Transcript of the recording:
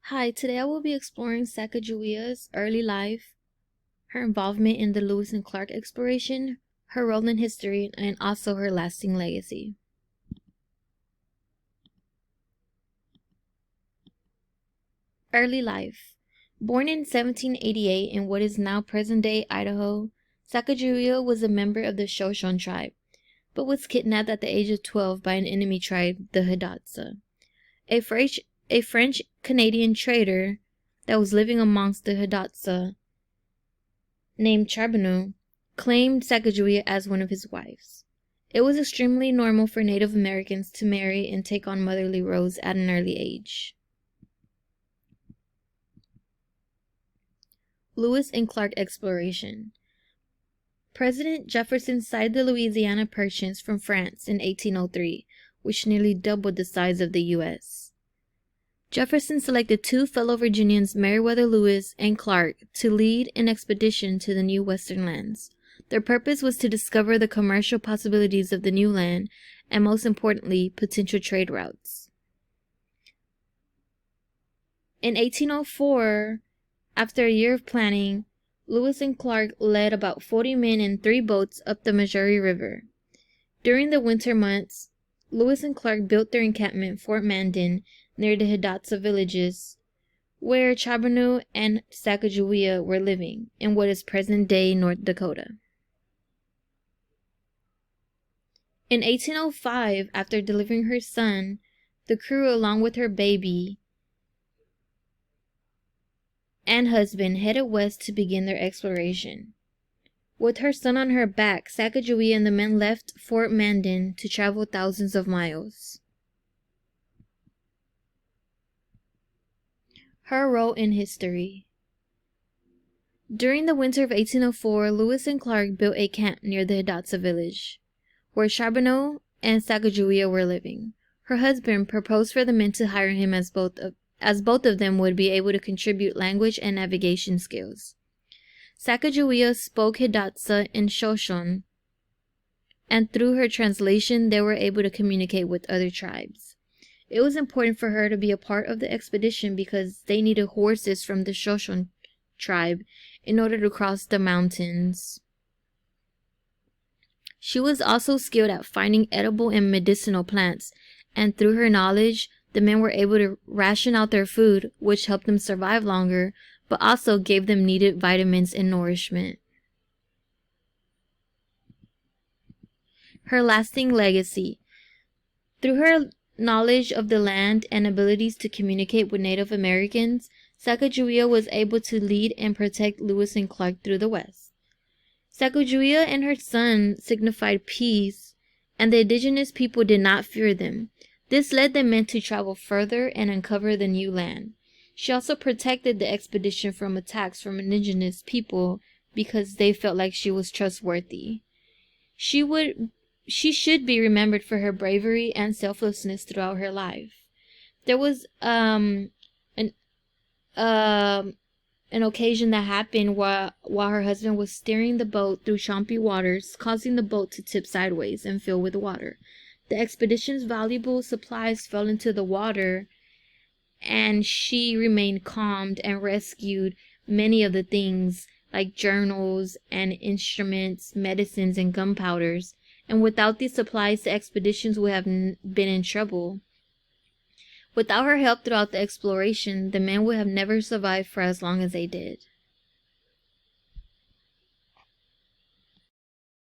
Hi, today I will be exploring Sacagawea's early life, her involvement in the Lewis and Clark exploration, her role in history, and also her lasting legacy. Early life. Born in 1788 in what is now present-day Idaho, Sacagawea was a member of the Shoshone tribe, but was kidnapped at the age of 12 by an enemy tribe, the Hidatsa. A French-Canadian trader that was living amongst the Hidatsa, named Charbonneau, claimed Sacagawea as one of his wives. It was extremely normal for Native Americans to marry and take on motherly roles at an early age. Lewis and Clark exploration. President Jefferson sighted the Louisiana Purchase from France in 1803, which nearly doubled the size of the U.S. Jefferson selected two fellow Virginians, Meriwether Lewis and Clark, to lead an expedition to the new western lands. Their purpose was to discover the commercial possibilities of the new land and, most importantly, potential trade routes. In 1804, after a year of planning, Lewis and Clark led about 40 men in 3 boats up the Missouri River. During the winter months, Lewis and Clark built their encampment, Fort Mandan, near the Hidatsa villages, where Charbonneau and Sacagawea were living, in what is present-day North Dakota. In 1805, after delivering her son, the crew, along with her baby and husband, headed west to begin their exploration. With her son on her back, Sacagawea and the men left Fort Mandan to travel thousands of miles. Her role in history. During the winter of 1804, Lewis and Clark built a camp near the Hidatsa village, where Charbonneau and Sacagawea were living. Her husband proposed for the men to hire him as both of them would be able to contribute language and navigation skills. Sacagawea spoke Hidatsa and Shoshone, and through her translation they were able to communicate with other tribes. It was important for her to be a part of the expedition because they needed horses from the Shoshone tribe in order to cross the mountains. She was also skilled at finding edible and medicinal plants, and through her knowledge, the men were able to ration out their food, which helped them survive longer, but also gave them needed vitamins and nourishment. Her lasting legacy. Through her knowledge of the land and abilities to communicate with Native Americans, Sacagawea was able to lead and protect Lewis and Clark through the West. Sacagawea and her son signified peace, and the indigenous people did not fear them. This led the men to travel further and uncover the new land. She also protected the expedition from attacks from indigenous people because they felt like she was trustworthy. She should be remembered for her bravery and selflessness throughout her life. There was an occasion that happened while her husband was steering the boat through swampy waters, causing the boat to tip sideways and fill with water. The expedition's valuable supplies fell into the water, and she remained calm and rescued many of the things like journals and instruments, medicines, and gunpowders. And without these supplies, the expeditions would have been in trouble. Without her help throughout the exploration, the men would have never survived for as long as they did.